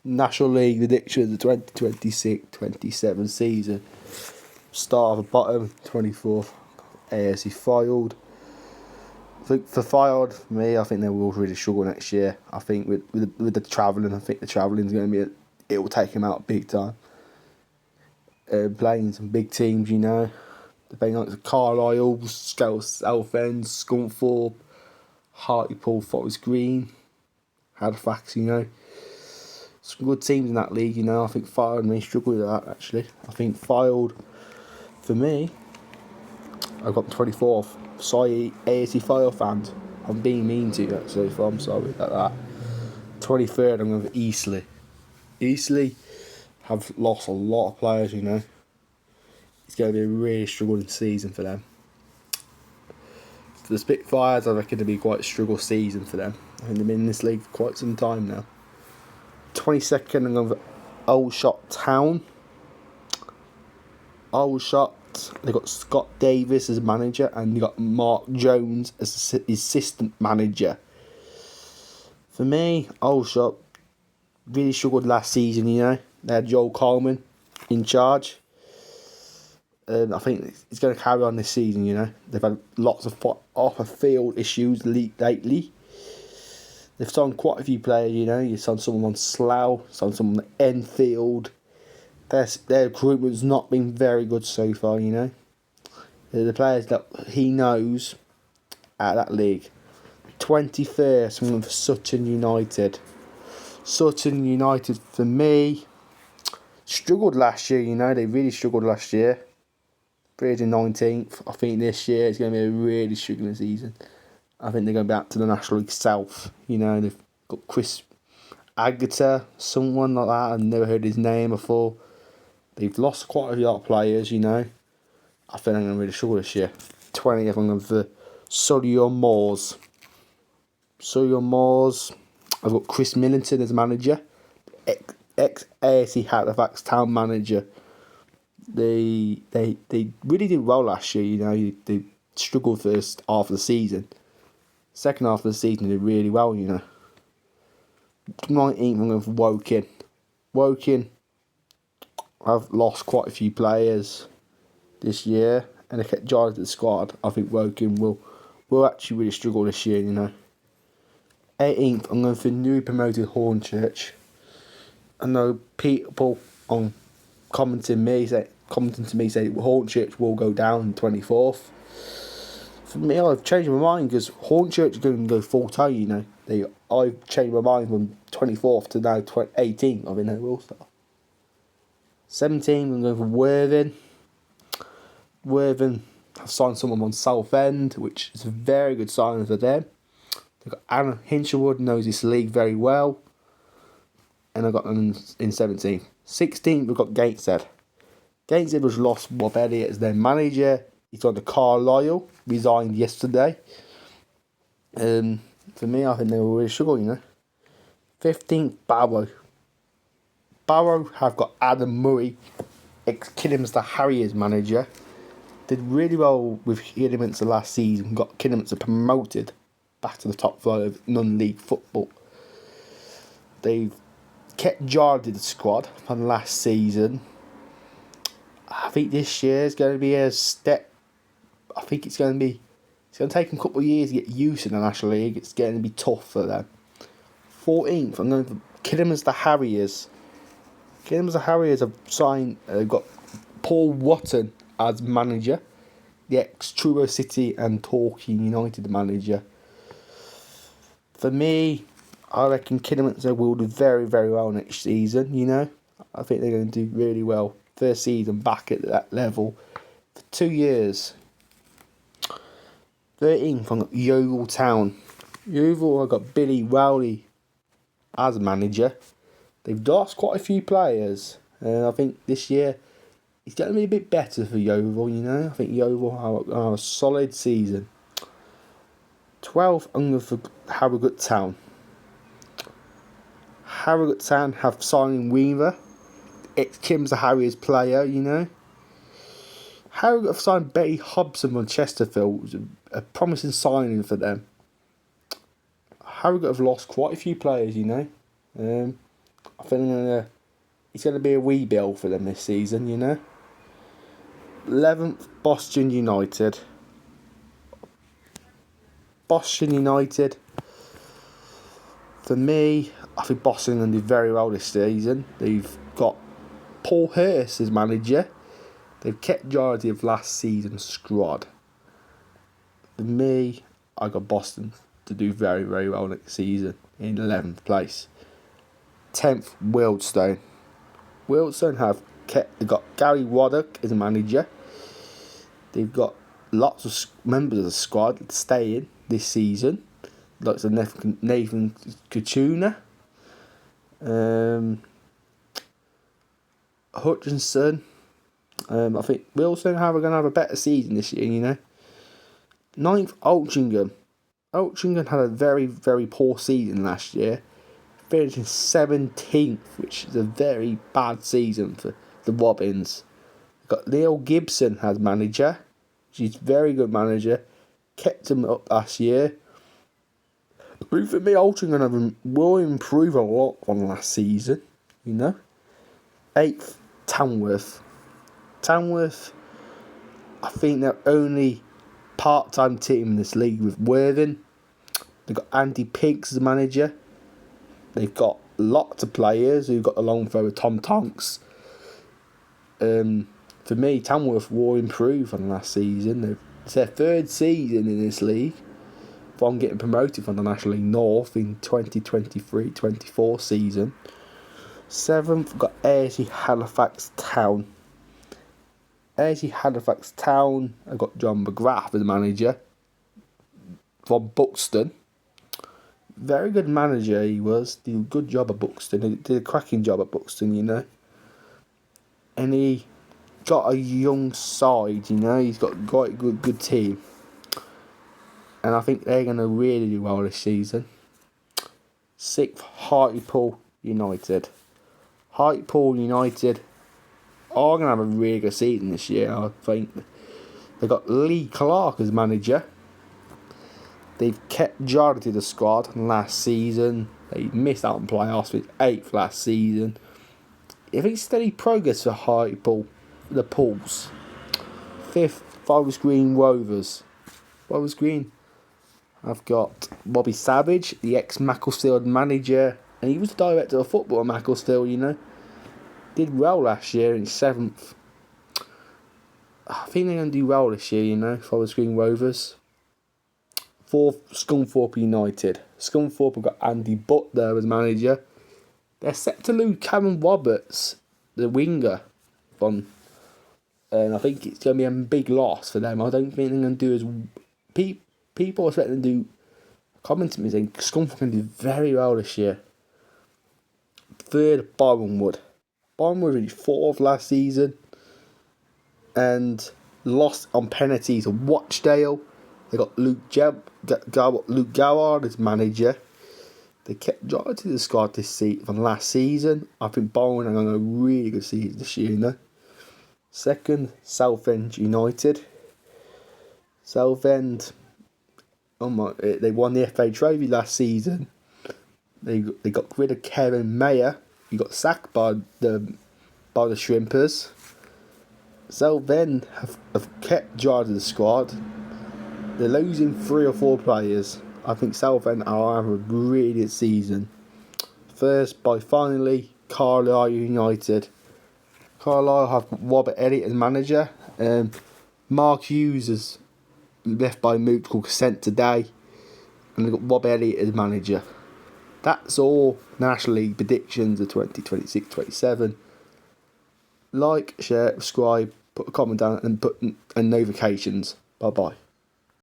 National League prediction of the 2026-27 season. Start of the bottom, 24th, AFC Fylde. I think for Fylde, for me, I think they will really struggle next year. I think with the travelling, I think the travelling is going to be, it will take them out big time. Playing some big teams, you know. Depending on Carlisle, Southend, Scunthorpe, Hartlepool, Forest Green, Halifax, you know. Some good teams in that league, you know. I think Fylde may struggle with that, actually. I think Fylde, for me, I've got the 24th. Sorry, AFC Fylde fans. I'm being mean to you, actually, so I'm sorry about that. 23rd, I'm going for Eastleigh. Eastleigh have lost a lot of players, you know. It's going to be a really struggling season for them. For the Spitfires, I reckon it'll be quite a struggle season for them. I think they've been in this league for quite some time now. 22nd, I'm going for Aldershot Town. Aldershot, they've got Scott Davis as manager, and you've got Mark Jones as assistant manager. For me, Aldershot really struggled last season, you know. They had Joel Coleman in charge. I think it's going to carry on this season, you know. They've had lots of off-field issues lately. They've signed quite a few players, you know. You signed someone on Slough, signed someone on Enfield. Their recruitment's not been very good so far, you know. The players that he knows at that league. 21st, I'm going for Sutton United. Sutton United, for me, struggled last year, you know. They really struggled last year. Finished in 19th. I think this year it's going to be a really struggling season. I think they're going back to the National League South. You know, they've got Chris Agata, someone like that. I've never heard his name before. They've lost quite a lot of players, you know. I think I'm going to really struggle this year. 20th, I'm going for Solihull Moors. Solihull Moors, I've got Chris Millington as manager. Ex-AFC Halifax Town manager. They really did well last year, you know. They struggled first half of the season. Second half of the season, they did really well, you know. 19th, I'm going for Woking. Woking, I've lost quite a few players this year, and they kept Giants at the squad. I think Woking will actually really struggle this year, you know. 18th, I'm going for newly promoted Hornchurch. I know people on commenting to me say Hornchurch will go down 24th. For me, I've changed my mind because Hornchurch is going to go full time, you know. I've changed my mind from 24th to now 18th. I've been there also. 17th, I'm going for Worthing. Worthing have signed someone on Southend, which is a very good sign for them. They've got Anna Hinshelwood, knows this league very well. And I got them in 17th. 16th, we've got Gateshead. Gateshead was lost Bob Elliott as their manager. He's on to Carlisle, resigned yesterday. For me, I think they will really struggle, you know. 15th, Barrow. Barrow have got Adam Murray, ex-Kidderminster Harriers manager. Did really well with Kidderminster last season. Got Kidderminster promoted back to the top flight of non-league football. They've kept Jardy the squad from last season. I think this year is going to be a step. I think it's going to take them a couple of years to get used to the National League. It's going to be tough for them. 14th, I'm going for Kidderminster Harriers. Kidderminster Harriers have signed. Got Paul Watton as manager, the ex-Truro City and Torquay United manager. For me, I reckon Kidderminster will do very, very well next season, you know. I think they're going to do really well. First season back at that level for 2 years. 13th, I've got Yeovil Town. Yeovil, I've got Billy Rowley as manager. They've lost quite a few players. And I think this year it's going to be a bit better for Yeovil, you know. I think Yeovil have a solid season. 12th, I'm going for Harrogate Town. Harrogate Town have signed Weaver, ex-Kidderminster Harriers player, you know. Harrogate have signed Betty Hobson from Chesterfield, which was a promising signing for them. Harrogate have lost quite a few players, you know. I think it's going to be a rebuild for them this season, you know. 11th, Boston United. Boston United, for me, I think Boston are going to do very well this season. They've got Paul Hurst as manager. They've kept majority of last season's squad. For me, I got Boston to do very, very well next season in 11th place. 10th, Wealdstone. Wealdstone they've got Gary Waddock as a manager. They've got lots of members of the squad staying this season. Lots of Nathan Kachuna. Hutchinson. I think Wealdstone are going to have a better season this year, you know. 9th, Altrincham. Altrincham had a very, very poor season last year, finishing 17th, which is a very bad season for the Robins. Got Neil Gibson as manager. She's a very good manager. Kept him up last year. But for me, Altrincham will improve a lot from last season, you know. 8th, Tamworth. Tamworth, I think they're only part-time team in this league with Worthing. They've got Andy Piggs as the manager. They've got lots of players who've got the long throw with Tom Tonks. For me, Tamworth will improve on last season. It's their third season in this league from getting promoted from the National League North in 2023-24 season. 7th, we've got Ayrshire Halifax Town. Ayrshire Halifax Town, I've got John McGrath as manager from Buxton. Very good manager he was. Did a good job at Buxton. He did a cracking job at Buxton, you know. And he got a young side, you know. He's got quite a good team. And I think they're going to really do well this season. 6th, Hartlepool United. Hartlepool United are going to have a really good season this year, I think. They've got Lee Clark as manager. They've kept majority of the squad last season. They missed out on playoffs with 8th last season. I think steady progress for Hartlepool, the Pools. 5th, Forest Green Rovers. Forest Green, I've got Bobby Savage, the ex-Macclesfield manager. And he was the director of football at Macclesfield, you know. Did well last year in 7th. I think they're going to do well this year, you know, Forest Green Rovers. 4th, Scunthorpe United. Scunthorpe have got Andy Butler as manager. They're set to lose Cameron Roberts, the winger, and I think it's going to be a big loss for them. I don't think they're going to do as... People are expecting them to do... Commenting me saying Scunthorpe can do very well this year. 3rd, Bournemouth. Bournemouth reached 4th last season and lost on penalties to Watchdale. They got Luke Goward as manager. They kept majority of the squad this season from last season. I think Bournemouth are going to have a really good season this year, you know. 2nd, Southend United. Southend, they won the FA Trophy last season. They got rid of Kevin Mayer. He got sacked by the Shrimpers. Southend have kept charge of the squad. They're losing 3 or 4 players. I think Southend are having a really good season. First, by finally, Carlisle United. Carlisle have Robert Elliott as manager. Mark Hughes is left by mutual consent today. And they've got Rob Elliott as manager. That's all National League predictions of 2026-27. Like, share, subscribe, put a comment down and notifications. Bye bye.